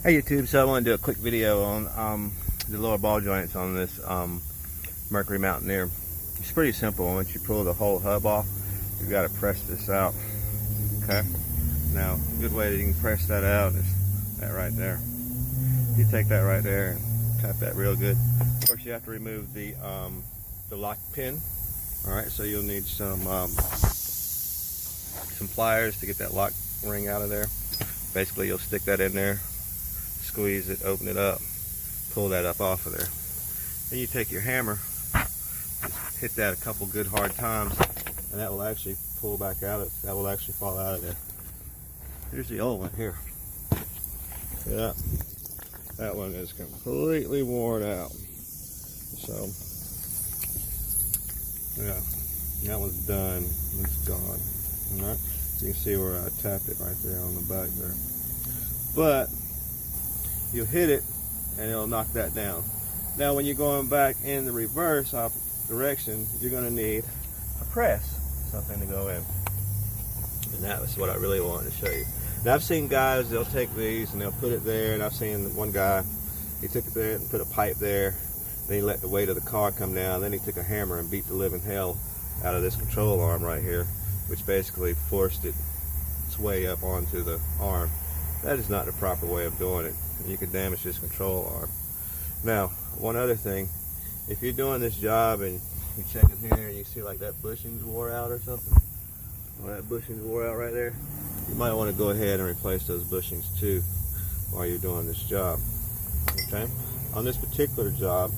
Hey YouTube, so I want to do a quick video on the lower ball joints on this Mercury Mountaineer. It's pretty simple. Once you pull the whole hub off, you've got to press this out. Okay. Now, a good way that you can press that out is that right there. You take that right there and tap that real good. Of course, you have to remove the lock pin. All right, so you'll need some pliers to get that lock ring out of there. Basically, you'll stick that in there, squeeze it, open it up, pull that up off of there. Then you take your hammer, just hit that a couple good hard times, and that will actually pull back out. That will actually fall out of there. Here's the old one here. Yeah, that one is completely worn out. So, yeah, that one's done. It's gone. All right, so you can see where I tapped it right there on the back there. But you'll hit it and it'll knock that down. Now when you're going back in the reverse direction, you're going to need a press, something to go in. And that was what I really wanted to show you. Now I've seen guys, they'll take these and they'll put it there, and I've seen one guy, he took it there and put a pipe there, then he let the weight of the car come down, then he took a hammer and beat the living hell out of this control arm right here, which basically forced its way up onto the arm. That is not the proper way of doing it. You could damage this control arm. Now, one other thing, if you're doing this job and you check in here and you see like that bushing's wore out or something, or that bushing's wore out right there, you might want to go ahead and replace those bushings too while you're doing this job. Okay? On this particular job,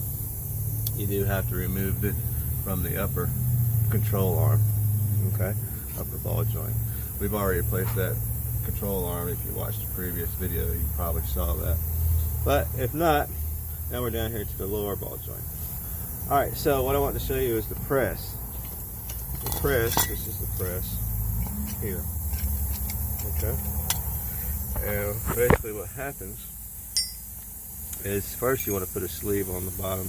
you do have to remove it from the upper control arm. Okay? Upper ball joint. We've already replaced that control arm. If you watched the previous video, you probably saw that. But if not, now we're down here to the lower ball joint. Alright, so what I want to show you is the press. The press, this is the press here. Okay? And basically what happens is first you want to put a sleeve on the bottom.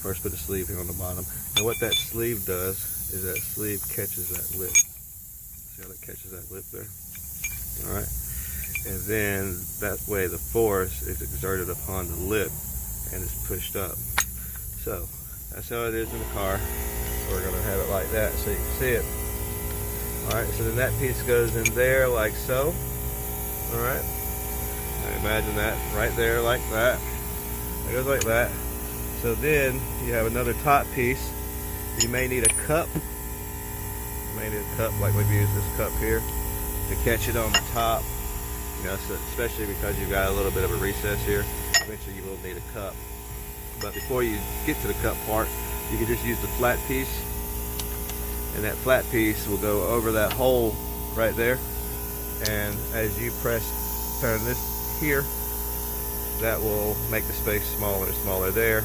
First put a sleeve here on the bottom. And what that sleeve does is that sleeve catches that lip. See how it catches that lip there? Alright, and then that way the force is exerted upon the lip and is pushed up. So that's how it is in the car. We're going to have it like that so you can see it. Alright, so then that piece goes in there like so. Alright, now imagine that right there like that. It goes like that. So then you have another top piece. You may need a cup. You may need a cup like we've used this cup here to catch it on the top, you know, so especially because you've got a little bit of a recess here. Eventually you will need a cup. But before you get to the cup part, you can just use the flat piece, and that flat piece will go over that hole right there, and as you turn this here, that will make the space smaller and smaller there,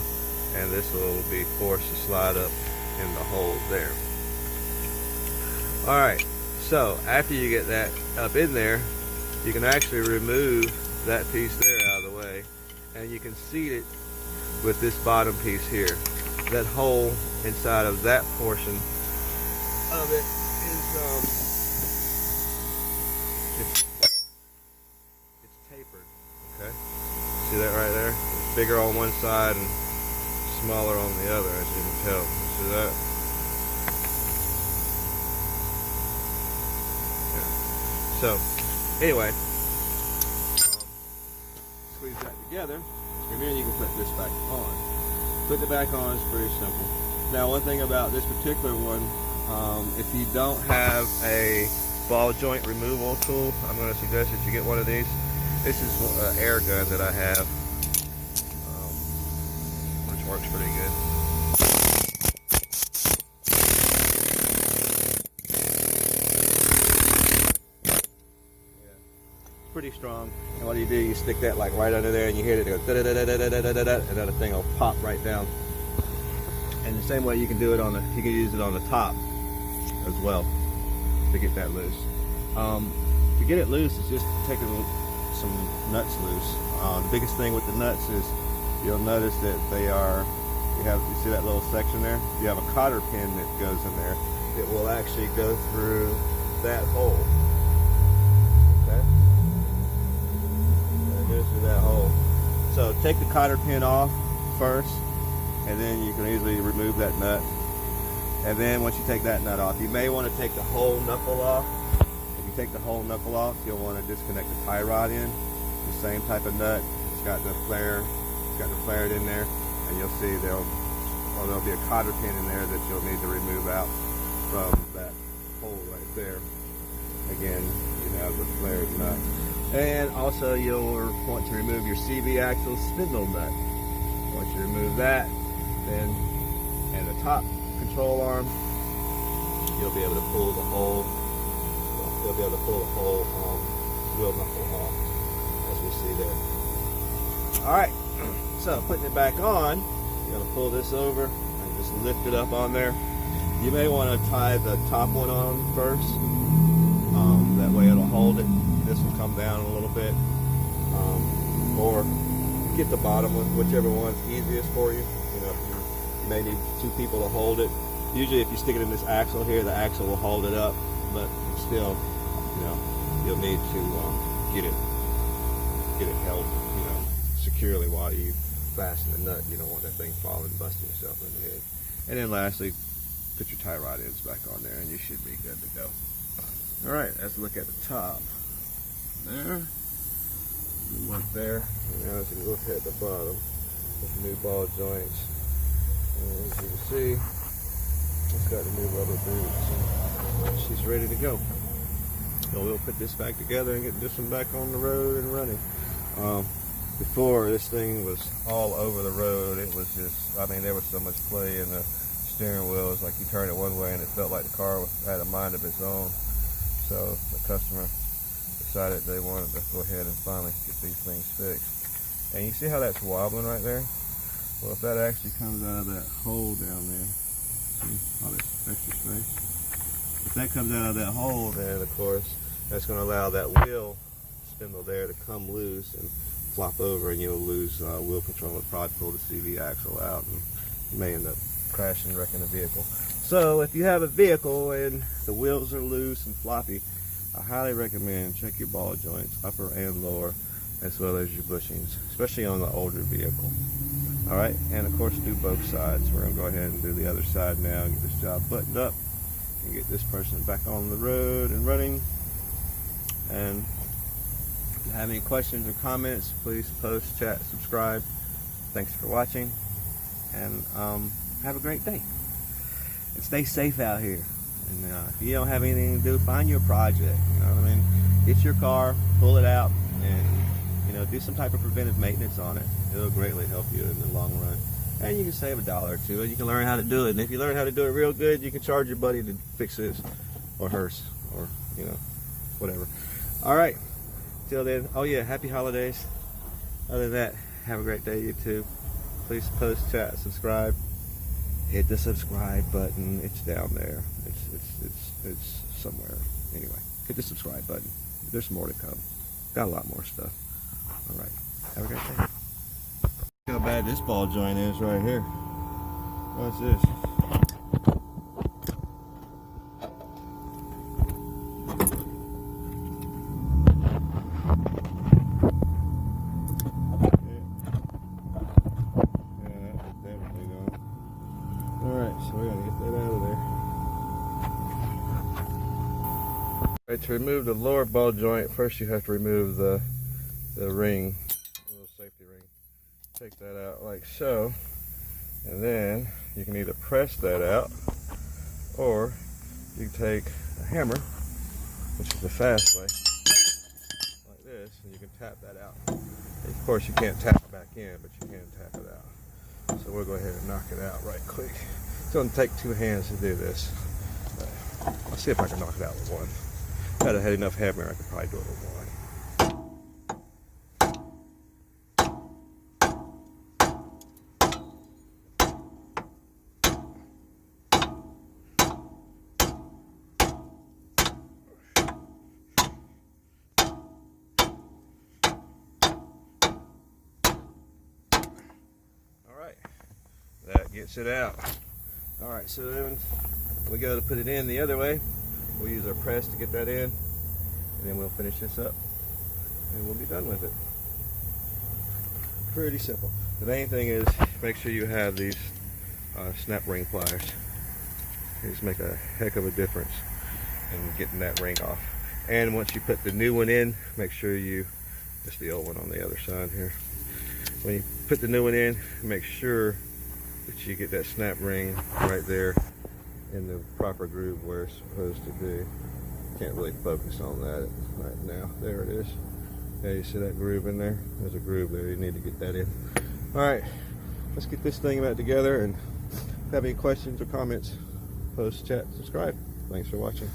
and this will be forced to slide up in the hole there. Alright, so after you get that up in there, you can actually remove that piece there out of the way, and you can seat it with this bottom piece here. That hole inside of that portion of it is it's tapered. Okay, see that right there? It's bigger on one side and smaller on the other, as you can tell. See that? So, anyway, squeeze that together, and then you can put this back on. Putting it back on is pretty simple. Now, one thing about this particular one, if you don't have a ball joint removal tool, I'm going to suggest that you get one of these. This is an air gun that I have, which works pretty good. Pretty strong, and what do? You stick that like right under there and you hit it, it goes da da da da da da da da, and then the thing will pop right down. And the same way you can do it you can use it on the top as well to get that loose. To get it loose is just taking some nuts loose. The biggest thing with the nuts is you'll notice that you see that little section there? You have a cotter pin that goes in there. It will actually go through that hole. Okay? And it goes through that take the cotter pin off first, and then you can easily remove that nut. And then once you take that nut off, you may want to take the whole knuckle off. If you take the whole knuckle off, you'll want to disconnect the tie rod in. The same type of nut. It's got the flare. It's got the flared in there, and you'll see there'll be a cotter pin in there that you'll need to remove out from that hole right there. Again, you have the flared nut. And also you'll want to remove your CV axle spindle nut. Once you remove that, then and the top control arm, you'll be able to pull the whole wheel knuckle off, as we see there. All right, so putting it back on, you're gonna pull this over and just lift it up on there. You may want to tie the top one on first. That way it'll hold it. This will come down a little bit, or get the bottom one, whichever one's easiest for you. You know, you may need two people to hold it. Usually, if you stick it in this axle here, the axle will hold it up, but still, you know, you'll need to get it held, you know, securely while you fasten the nut. You don't want that thing falling and busting yourself in the head. And then lastly, put your tie rod ends back on there, and you should be good to go. All right, let's look at the top. There, one there, and now as you look at the bottom with the new ball joints, and as you can see, it's got the new rubber boots, and she's ready to go. So we'll put this back together and get this one back on the road and running. Before, this thing was all over the road. It was just, I mean, there was so much play in the steering wheel. It's like you turn it one way and it felt like the car had a mind of its own. So the customer decided they wanted to go ahead and finally get these things fixed. And you see how that's wobbling right there? Well, if that actually comes out of that hole down there, see all this extra space? If that comes out of that hole, then of course that's going to allow that wheel spindle there to come loose and flop over, and you'll lose wheel control. It'll probably pull the CV axle out, and you may end up crashing and wrecking the vehicle. So if you have a vehicle and the wheels are loose and floppy, I highly recommend check your ball joints, upper and lower, as well as your bushings, especially on the older vehicle. All right, and of course do both sides. We're gonna go ahead and do the other side now and get this job buttoned up and get this person back on the road and running. And if you have any questions or comments, please post, chat, subscribe. Thanks for watching, and have a great day. And stay safe out here. And if you don't have anything to do, find your project. You know what I mean? Get your car, pull it out, and you know, do some type of preventive maintenance on it. It'll greatly help you in the long run. And you can save $1 or $2, and you can learn how to do it. And if you learn how to do it real good, you can charge your buddy to fix his or hers, or you know, whatever. All right. Till then, oh yeah, happy holidays. Other than that, have a great day, you too. Please post, chat, subscribe. Hit the subscribe button. It's down there. It's somewhere. Anyway, hit the subscribe button. There's more to come. Got a lot more stuff. All right. Have a great day. Look how bad this ball joint is right here. What's this? So we're gonna get that out of there. Right, to remove the lower ball joint, first you have to remove the ring, the little safety ring. Take that out like so, and then you can either press that out, or you can take a hammer, which is the fast way, like this, and you can tap that out. Of course, you can't tap it back in, but you can tap it out. So we'll go ahead and knock it out right quick. It's going to take 2 hands to do this. I'll see if I can knock it out with one. If I had enough hammer, I could probably do it with one. All right, that gets it out. All right, so then we go to put it in the other way. We'll use our press to get that in, and then we'll finish this up, and we'll be done with it. Pretty simple. The main thing is make sure you have these snap ring pliers. These make a heck of a difference in getting that ring off. And once you put the new one in, make sure you, it's the old one on the other side here. When you put the new one in, make sure that you get that snap ring right there in the proper groove where it's supposed to be. Can't really focus on that right now. There it is. Yeah, you see that groove in there? There's a groove there. You need to get that in. All right, let's get this thing back together. And if you have any questions or comments, post, chat, subscribe. Thanks for watching.